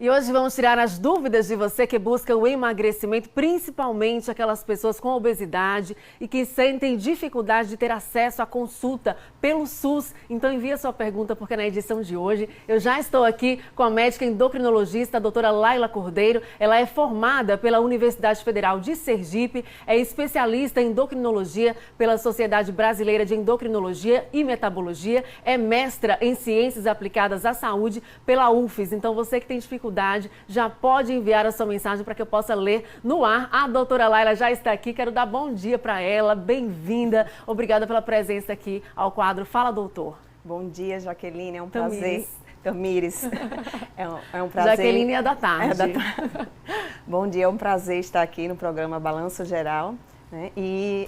E hoje vamos tirar as dúvidas de você que busca o emagrecimento, principalmente aquelas pessoas com obesidade e que sentem dificuldade de ter acesso à consulta pelo SUS. Então envia sua pergunta, porque na edição de hoje eu já estou aqui com a médica endocrinologista, a doutora Laila Cordeiro. Ela é formada pela Universidade Federal de Sergipe, é especialista em endocrinologia pela Sociedade Brasileira de Endocrinologia e Metabologia, é mestra em Ciências Aplicadas à Saúde pela UFES. Então você que tem dificuldade, já pode enviar a sua mensagem para que eu possa ler no ar. A doutora Laila já está aqui, quero dar bom dia para ela, bem-vinda, obrigada pela presença aqui ao quadro Fala Doutor. Bom dia, Jaqueline, é um prazer. Tamires, é um prazer. Jaqueline é da tarde. É da tarde. Bom dia, é um prazer estar aqui no programa Balanço Geral, né? E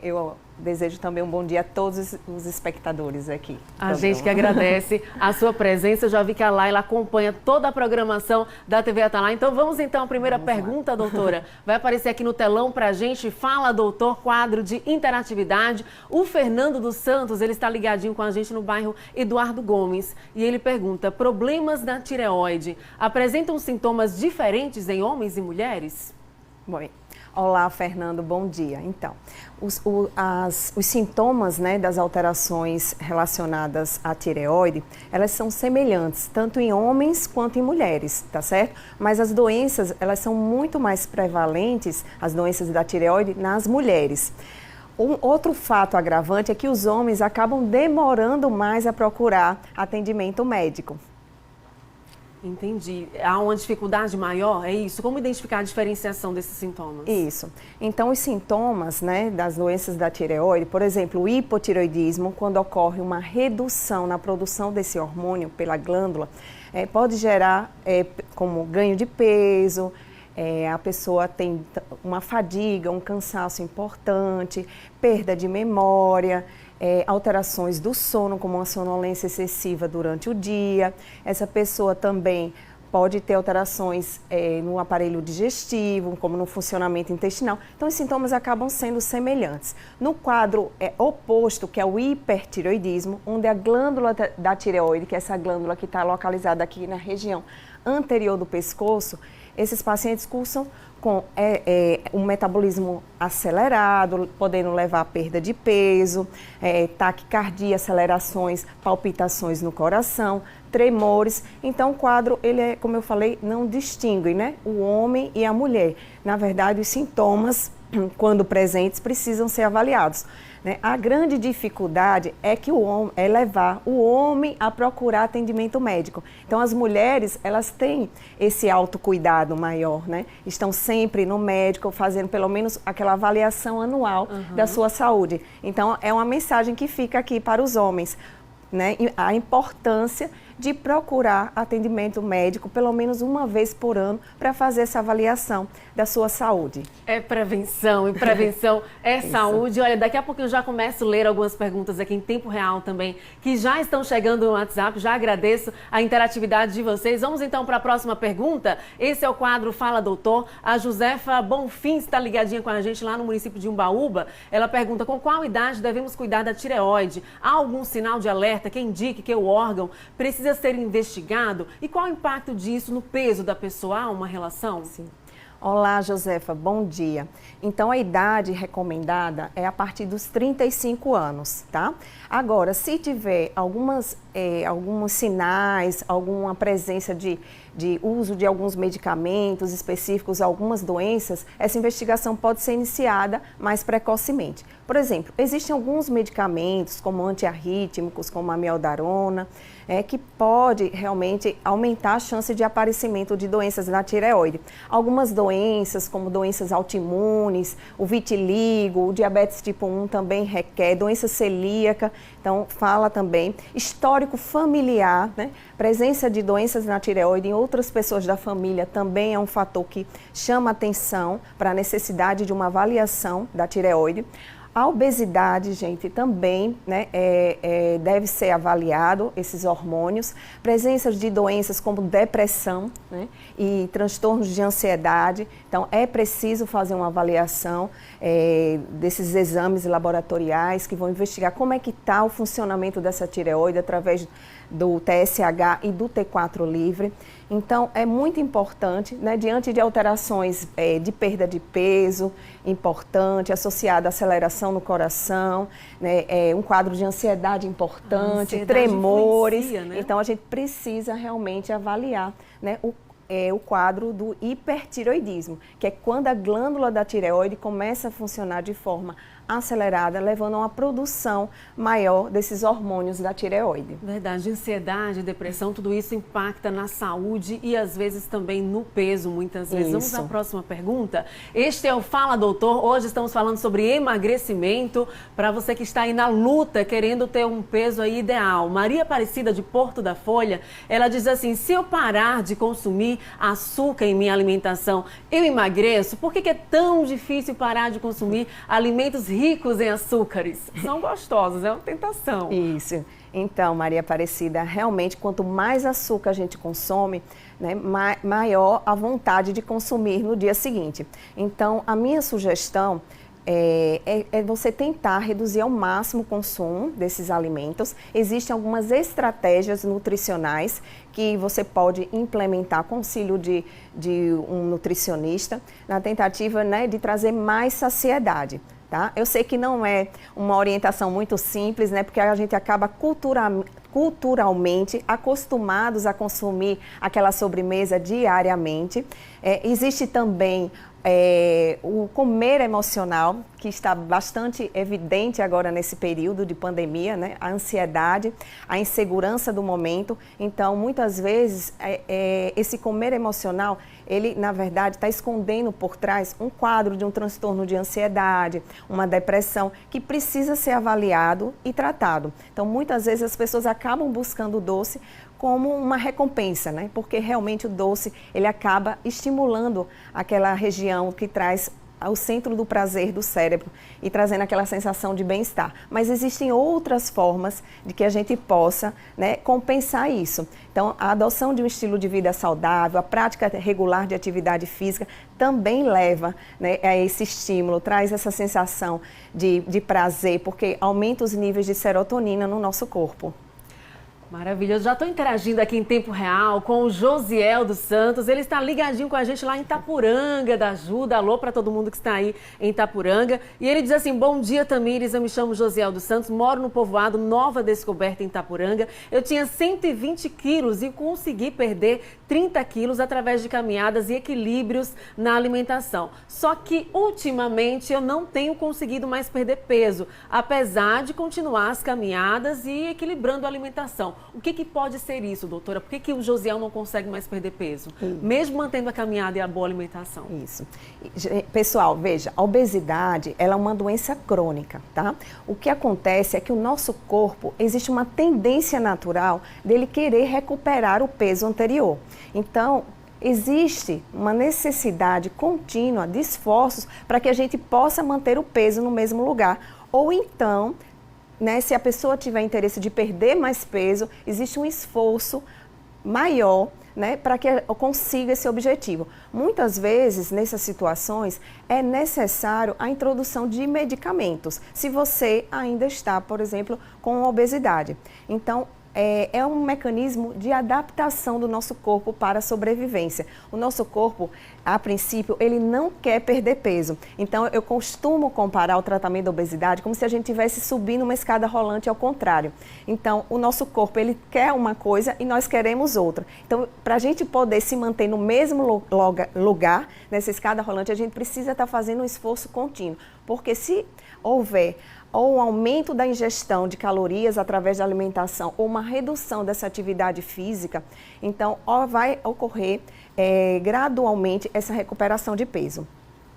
eu desejo também um bom dia a todos os espectadores aqui. A gente que agradece a sua presença. Eu já vi que a Laila acompanha toda a programação da TV Atalaia. Então vamos então à primeira pergunta, doutora. Vai aparecer aqui no telão pra gente. Fala, doutor, quadro de interatividade. O Fernando dos Santos, ele está ligadinho com a gente no bairro Eduardo Gomes. E ele pergunta, problemas na tireoide apresentam sintomas diferentes em homens e mulheres? Bom, olá, Fernando, bom dia. Então, os sintomas, né, das alterações relacionadas à tireoide, elas são semelhantes, tanto em homens quanto em mulheres, tá certo? Mas as doenças, elas são muito mais prevalentes, as doenças da tireoide, nas mulheres. Um outro fato agravante é que os homens acabam demorando mais a procurar atendimento médico. Entendi. Há uma dificuldade maior? É isso? Como identificar a diferenciação desses sintomas? Isso. Então, os sintomas, né, das doenças da tireoide, por exemplo, o hipotireoidismo, quando ocorre uma redução na produção desse hormônio pela glândula, pode gerar como ganho de peso, a pessoa tem uma fadiga, um cansaço importante, perda de memória, alterações do sono, como uma sonolência excessiva durante o dia. Essa pessoa também pode ter alterações no aparelho digestivo, como no funcionamento intestinal. Então, os sintomas acabam sendo semelhantes. No quadro oposto, que é o hipertireoidismo, onde a glândula da tireoide, que é essa glândula que está localizada aqui na região anterior do pescoço, esses pacientes cursam com um metabolismo acelerado, podendo levar a perda de peso, taquicardia, acelerações, palpitações no coração, tremores. Então, o quadro, ele é, como eu falei, não distingue, né, o homem e a mulher. Na verdade, os sintomas, quando presentes, precisam ser avaliados. A grande dificuldade é que levar o homem a procurar atendimento médico. Então, as mulheres, elas têm esse autocuidado maior, né? Estão sempre no médico, fazendo pelo menos aquela avaliação anual da sua saúde. Então, é uma mensagem que fica aqui para os homens, né? A importância de procurar atendimento médico pelo menos uma vez por ano para fazer essa avaliação da sua saúde. É prevenção, e prevenção é saúde. Olha, daqui a pouco eu já começo a ler algumas perguntas aqui em tempo real também, que já estão chegando no WhatsApp. Já agradeço a interatividade de vocês. Vamos então para a próxima pergunta. Esse é o quadro Fala Doutor. A Josefa Bonfim está ligadinha com a gente lá no município de Umbaúba. Ela pergunta, com qual idade devemos cuidar da tireoide? Há algum sinal de alerta que indique que o órgão precisa ser investigado? E qual o impacto disso no peso da pessoa? Há uma relação? Sim. Olá, Josefa, bom dia. Então, a idade recomendada é a partir dos 35 anos, tá? Agora, se tiver alguns sinais, alguma presença de uso de alguns medicamentos específicos, algumas doenças, essa investigação pode ser iniciada mais precocemente. Por exemplo, existem alguns medicamentos, como antiarrítmicos, como a amiodarona, que pode realmente aumentar a chance de aparecimento de doenças na tireoide. Algumas doenças, como doenças autoimunes, o vitiligo, o diabetes tipo 1 também requer, doença celíaca, então fala também. Histórico familiar, né? Presença de doenças na tireoide em outras pessoas da família também é um fator que chama atenção para a necessidade de uma avaliação da tireoide. A obesidade, gente, também, né, deve ser avaliado, esses hormônios. Presença de doenças como depressão, né, e transtornos de ansiedade. Então, é preciso fazer uma avaliação desses exames laboratoriais que vão investigar como é que está o funcionamento dessa tireoide através do TSH e do T4 livre. Então, é muito importante, né, diante de alterações de perda de peso, importante, associada à aceleração no coração, né, um quadro de ansiedade importante, tremores. Né? Então, a gente precisa realmente avaliar, né, o quadro do hipertireoidismo, que é quando a glândula da tireoide começa a funcionar de forma acelerada, levando a uma produção maior desses hormônios da tireoide. Verdade, ansiedade, depressão, tudo isso impacta na saúde e às vezes também no peso, muitas vezes. Vamos à próxima pergunta. Este é o Fala Doutor, hoje estamos falando sobre emagrecimento, para você que está aí na luta, querendo ter um peso aí ideal. Maria Aparecida de Porto da Folha, ela diz assim, se eu parar de consumir açúcar em minha alimentação, eu emagreço? Por que é tão difícil parar de consumir alimentos ricos em açúcares? São gostosos, é uma tentação. Isso. Então, Maria Aparecida, realmente, quanto mais açúcar a gente consome, né, maior a vontade de consumir no dia seguinte. Então, a minha sugestão é você tentar reduzir ao máximo o consumo desses alimentos. Existem algumas estratégias nutricionais que você pode implementar com auxílio de um nutricionista, na tentativa, né, de trazer mais saciedade. Tá? Eu sei que não é uma orientação muito simples, né, porque a gente acaba culturalmente acostumados a consumir aquela sobremesa diariamente. Existe também o comer emocional, que está bastante evidente agora nesse período de pandemia, né? A ansiedade, a insegurança do momento. Então, muitas vezes, esse comer emocional, ele, na verdade, está escondendo por trás um quadro de um transtorno de ansiedade, uma depressão, que precisa ser avaliado e tratado. Então, muitas vezes, as pessoas acabam buscando o doce como uma recompensa, né? Porque realmente o doce, ele acaba estimulando aquela região que traz ao centro do prazer do cérebro e trazendo aquela sensação de bem-estar. Mas existem outras formas de que a gente possa, né, compensar isso. Então, a adoção de um estilo de vida saudável, a prática regular de atividade física também leva, né, a esse estímulo, traz essa sensação de prazer, porque aumenta os níveis de serotonina no nosso corpo. Maravilhoso. Já estou interagindo aqui em tempo real com o Josiel dos Santos. Ele está ligadinho com a gente lá em Itapuranga da Ajuda. Alô para todo mundo que está aí em Itapuranga. E ele diz assim, bom dia, Tamires. Eu me chamo Josiel dos Santos, moro no povoado Nova Descoberta, em Itapuranga. Eu tinha 120 quilos e consegui perder 30 quilos através de caminhadas e equilíbrios na alimentação. Só que, ultimamente, eu não tenho conseguido mais perder peso, apesar de continuar as caminhadas e equilibrando a alimentação. O que pode ser isso, doutora? Por que o Josiel não consegue mais perder peso, mesmo mantendo a caminhada e a boa alimentação? Isso. Pessoal, veja, a obesidade, ela é uma doença crônica, tá? O que acontece é que o nosso corpo, existe uma tendência natural dele querer recuperar o peso anterior. Então, existe uma necessidade contínua de esforços para que a gente possa manter o peso no mesmo lugar. Ou então, né, se a pessoa tiver interesse de perder mais peso, existe um esforço maior, né, para que consiga esse objetivo. Muitas vezes, nessas situações, é necessário a introdução de medicamentos, se você ainda está, por exemplo, com obesidade. Então, é um mecanismo de adaptação do nosso corpo para a sobrevivência. O nosso corpo, a princípio, ele não quer perder peso. Então, eu costumo comparar o tratamento da obesidade como se a gente estivesse subindo uma escada rolante ao contrário. Então, o nosso corpo, ele quer uma coisa e nós queremos outra. Então, para a gente poder se manter no mesmo lugar, nessa escada rolante, a gente precisa estar fazendo um esforço contínuo. Porque se houver ou um aumento da ingestão de calorias através da alimentação ou uma redução dessa atividade física, então vai ocorrer gradualmente essa recuperação de peso.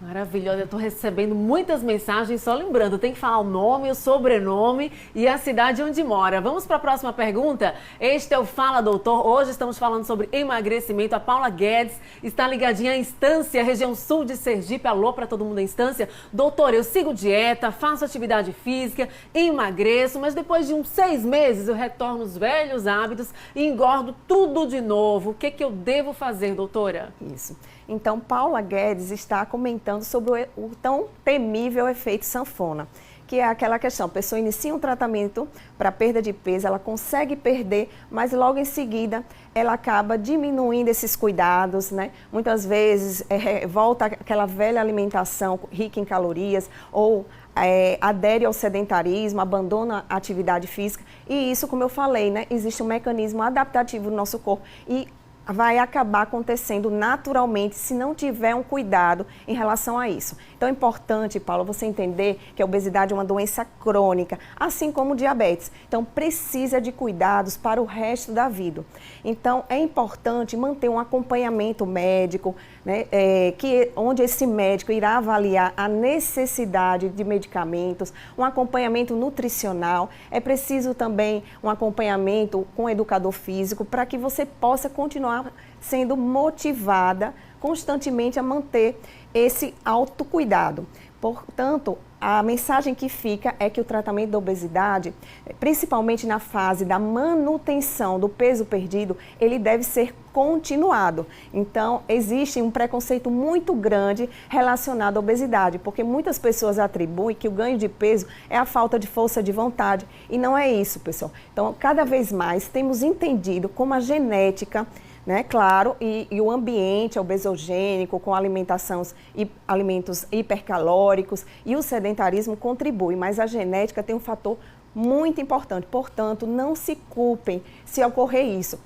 Maravilhosa, eu estou recebendo muitas mensagens, só lembrando, tem que falar o nome, o sobrenome e a cidade onde mora. Vamos para a próxima pergunta? Este é o Fala Doutor, hoje estamos falando sobre emagrecimento. A Paula Guedes está ligadinha à Instância, região sul de Sergipe. Alô para todo mundo da Instância. Doutor, eu sigo dieta, faço atividade física, emagreço, mas depois de uns 6 meses eu retorno aos velhos hábitos e engordo tudo de novo. O que eu devo fazer, doutora? Isso. Então, Paula Guedes está comentando sobre o tão temível efeito sanfona, que é aquela questão, a pessoa inicia um tratamento para perda de peso, ela consegue perder, mas logo em seguida ela acaba diminuindo esses cuidados, né? Muitas vezes volta aquela velha alimentação rica em calorias ou adere ao sedentarismo, abandona a atividade física e isso, como eu falei, né? Existe um mecanismo adaptativo no nosso corpo e vai acabar acontecendo naturalmente se não tiver um cuidado em relação a isso. Então é importante, Paulo, você entender que a obesidade é uma doença crônica, assim como o diabetes. Então precisa de cuidados para o resto da vida. Então é importante manter um acompanhamento médico, né, onde esse médico irá avaliar a necessidade de medicamentos, um acompanhamento nutricional. É preciso também um acompanhamento com educador físico para que você possa continuar sendo motivada constantemente a manter esse autocuidado. Portanto, a mensagem que fica é que o tratamento da obesidade, principalmente na fase da manutenção do peso perdido, ele deve ser continuado. Então, existe um preconceito muito grande relacionado à obesidade, porque muitas pessoas atribuem que o ganho de peso é a falta de força de vontade, e não é isso, pessoal. Então, cada vez mais temos entendido como a genética, né, claro, e o ambiente obesogênico, com alimentos hipercalóricos e o sedentarismo contribui, mas a genética tem um fator muito importante. Portanto, não se culpem se ocorrer isso.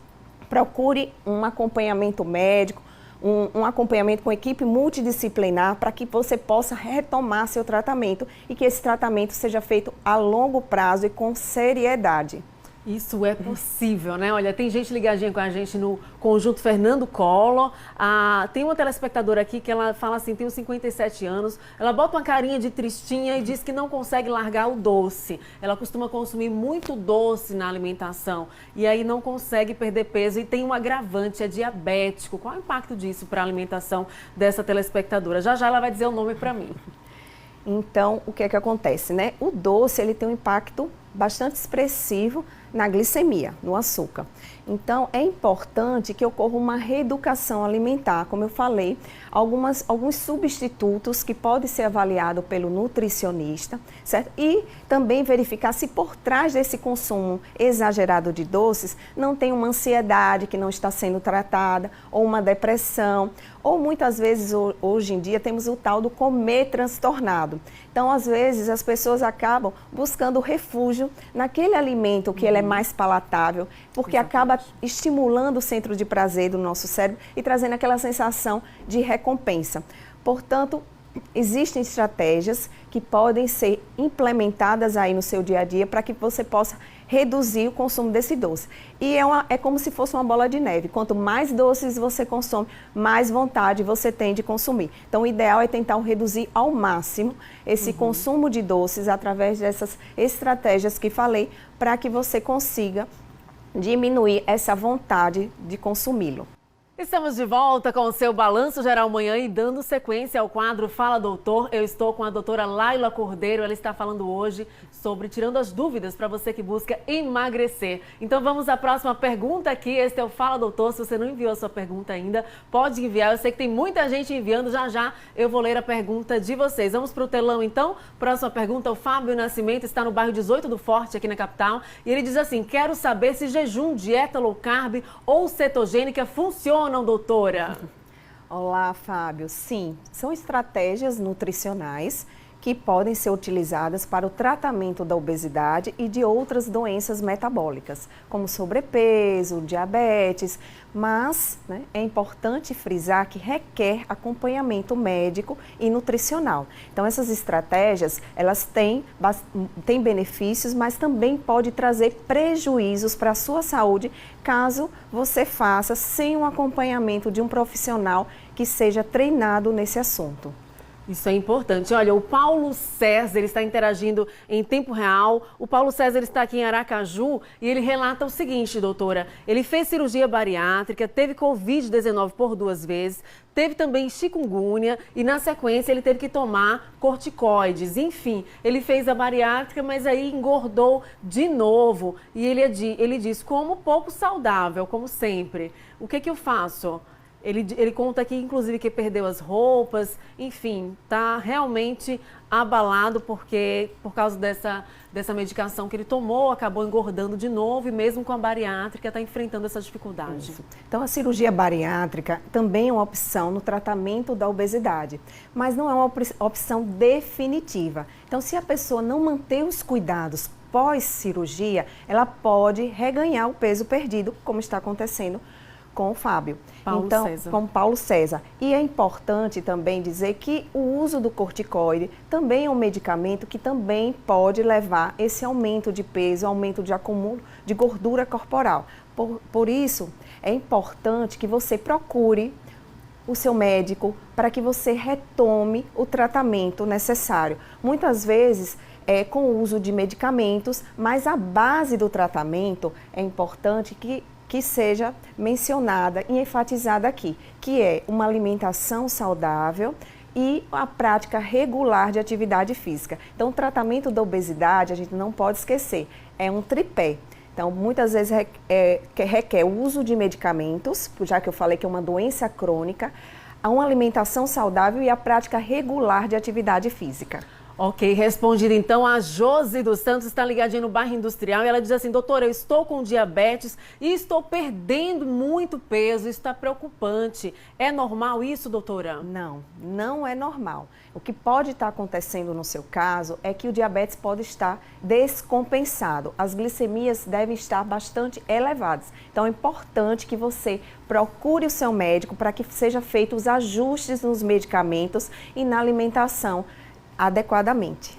Procure um acompanhamento médico, um acompanhamento com equipe multidisciplinar para que você possa retomar seu tratamento e que esse tratamento seja feito a longo prazo e com seriedade. Isso é possível, né? Olha, tem gente ligadinha com a gente no Conjunto Fernando Collor. Tem uma telespectadora aqui que ela fala assim, tem uns 57 anos, ela bota uma carinha de tristinha e diz que não consegue largar o doce. Ela costuma consumir muito doce na alimentação e aí não consegue perder peso e tem um agravante, é diabético. Qual é o impacto disso para a alimentação dessa telespectadora? Já já ela vai dizer o nome para mim. Então, o que é que acontece, né? O doce, ele tem um impacto bastante expressivo na glicemia, no açúcar. Então, é importante que ocorra uma reeducação alimentar, como eu falei, alguns substitutos que podem ser avaliados pelo nutricionista, certo? E também verificar se por trás desse consumo exagerado de doces não tem uma ansiedade que não está sendo tratada, ou uma depressão, ou muitas vezes, hoje em dia, temos o tal do comer transtornado. Então, às vezes, as pessoas acabam buscando refúgio naquele alimento que ele é mais palatável, porque acaba estimulando o centro de prazer do nosso cérebro e trazendo aquela sensação de recompensa. Portanto, existem estratégias que podem ser implementadas aí no seu dia a dia para que você possa reduzir o consumo desse doce. E é como se fosse uma bola de neve. Quanto mais doces você consome, mais vontade você tem de consumir. Então, o ideal é tentar reduzir ao máximo esse consumo de doces através dessas estratégias que falei, para que você consiga diminuir essa vontade de consumi-lo. Estamos de volta com o seu Balanço Geral Manhã e dando sequência ao quadro Fala Doutor. Eu estou com a doutora Laila Cordeiro, ela está falando hoje sobre tirando as dúvidas para você que busca emagrecer. Então vamos à próxima pergunta aqui, este é o Fala Doutor. Se você não enviou a sua pergunta ainda, pode enviar. Eu sei que tem muita gente enviando, já eu vou ler a pergunta de vocês. Vamos para o telão então? Próxima pergunta, o Fábio Nascimento está no bairro 18 do Forte, aqui na capital. E ele diz assim, quero saber se jejum, dieta low carb ou cetogênica funciona. Não, doutora? Olá, Fábio. Sim, são estratégias nutricionais que podem ser utilizadas para o tratamento da obesidade e de outras doenças metabólicas, como sobrepeso, diabetes, mas é importante frisar que requer acompanhamento médico e nutricional. Então, essas estratégias, elas têm benefícios, mas também pode trazer prejuízos para a sua saúde, caso você faça sem um acompanhamento de um profissional que seja treinado nesse assunto. Isso é importante. Olha, o Paulo César, ele está interagindo em tempo real. O Paulo César está aqui em Aracaju e ele relata o seguinte, doutora. Ele fez cirurgia bariátrica, teve Covid-19 por 2 vezes, teve também chikungunya e na sequência ele teve que tomar corticoides. Enfim, ele fez a bariátrica, mas aí engordou de novo. E ele diz, como pouco saudável, como sempre. O que eu faço? Ele conta aqui, inclusive, que perdeu as roupas, enfim, está realmente abalado por causa dessa medicação que ele tomou, acabou engordando de novo e mesmo com a bariátrica está enfrentando essa dificuldade. Isso. Então, a cirurgia bariátrica também é uma opção no tratamento da obesidade, mas não é uma opção definitiva. Então, se a pessoa não manter os cuidados pós-cirurgia, ela pode reganhar o peso perdido, como está acontecendo com o Fábio. Com Paulo César. E é importante também dizer que o uso do corticoide também é um medicamento que também pode levar esse aumento de peso, aumento de acúmulo de gordura corporal. Por isso, é importante que você procure o seu médico para que você retome o tratamento necessário. Muitas vezes, com o uso de medicamentos, mas a base do tratamento é importante que seja mencionada e enfatizada aqui, que é uma alimentação saudável e a prática regular de atividade física. Então, o tratamento da obesidade, a gente não pode esquecer, é um tripé. Então, muitas vezes requer o uso de medicamentos, já que eu falei que é uma doença crônica, uma alimentação saudável e a prática regular de atividade física. Ok, respondido então, a Josi dos Santos está ligadinha no bairro Industrial e ela diz assim: doutora, eu estou com diabetes e estou perdendo muito peso, isso está preocupante. É normal isso, doutora? Não, não é normal. O que pode estar acontecendo no seu caso é que o diabetes pode estar descompensado. As glicemias devem estar bastante elevadas. Então é importante que você procure o seu médico para que sejam feitos os ajustes nos medicamentos e na alimentação adequadamente.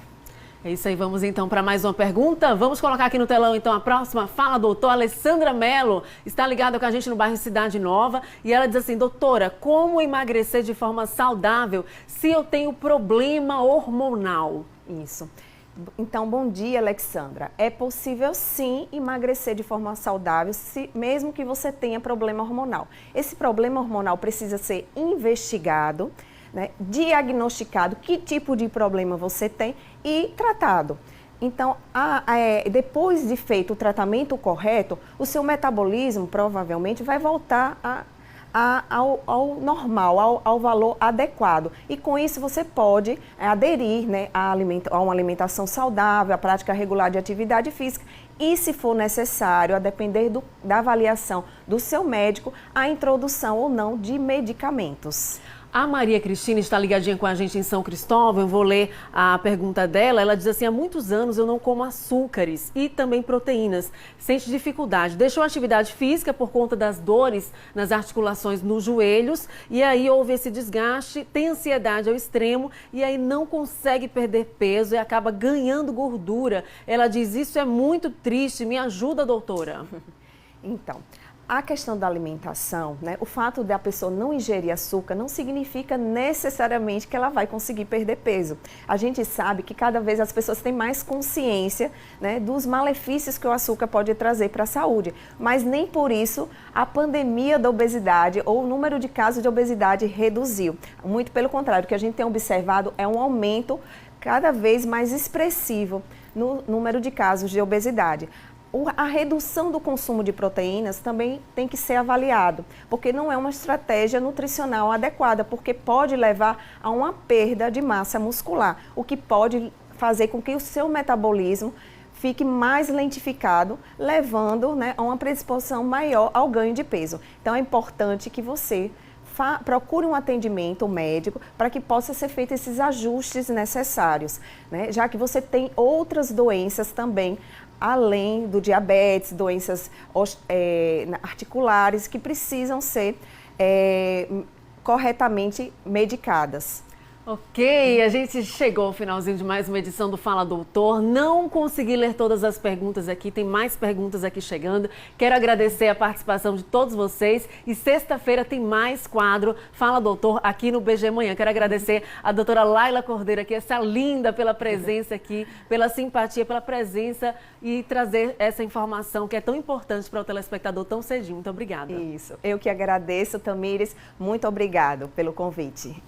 É isso aí, vamos então para mais uma pergunta. Vamos colocar aqui no telão então a próxima. Fala, doutor. Alessandra Mello está ligada com a gente no bairro Cidade Nova e ela diz assim: doutora, como emagrecer de forma saudável se eu tenho problema hormonal? Isso. Então, bom dia, Alexandra. É possível sim emagrecer de forma saudável, mesmo que você tenha problema hormonal. Esse problema hormonal precisa ser investigado, né, diagnosticado que tipo de problema você tem e tratado. Então, depois de feito o tratamento correto, o seu metabolismo provavelmente vai voltar ao normal, ao valor adequado. E com isso você pode aderir, né, a uma alimentação saudável, a prática regular de atividade física e, se for necessário, a depender da avaliação do seu médico, a introdução ou não de medicamentos. A Maria Cristina está ligadinha com a gente em São Cristóvão, eu vou ler a pergunta dela. Ela diz assim: há muitos anos eu não como açúcares e também proteínas, sente dificuldade, deixou a atividade física por conta das dores nas articulações nos joelhos e aí houve esse desgaste, tem ansiedade ao extremo e aí não consegue perder peso e acaba ganhando gordura. Ela diz: isso é muito triste, me ajuda, doutora. Então, a questão da alimentação, né, o fato da pessoa não ingerir açúcar não significa necessariamente que ela vai conseguir perder peso. A gente sabe que cada vez as pessoas têm mais consciência, né, dos malefícios que o açúcar pode trazer para a saúde, mas nem por isso a pandemia da obesidade ou o número de casos de obesidade reduziu. Muito pelo contrário, o que a gente tem observado é um aumento cada vez mais expressivo no número de casos de obesidade. A redução do consumo de proteínas também tem que ser avaliado, porque não é uma estratégia nutricional adequada, porque pode levar a uma perda de massa muscular, o que pode fazer com que o seu metabolismo fique mais lentificado, levando, né, a uma predisposição maior ao ganho de peso. Então é importante que você procure um atendimento médico para que possa ser feito esses ajustes necessários, né? Já que você tem outras doenças também, além do diabetes, doenças articulares que precisam ser corretamente medicadas. Ok, a gente chegou ao finalzinho de mais uma edição do Fala Doutor. Não consegui ler todas as perguntas aqui, tem mais perguntas aqui chegando. Quero agradecer a participação de todos vocês e sexta-feira tem mais quadro Fala Doutor aqui no BG Manhã. Quero agradecer a doutora Laila Cordeiro aqui, essa linda, pela presença aqui, pela simpatia, pela presença e trazer essa informação que é tão importante para o telespectador tão cedinho. Muito obrigada. Isso, eu que agradeço, Tamires. Muito obrigado pelo convite.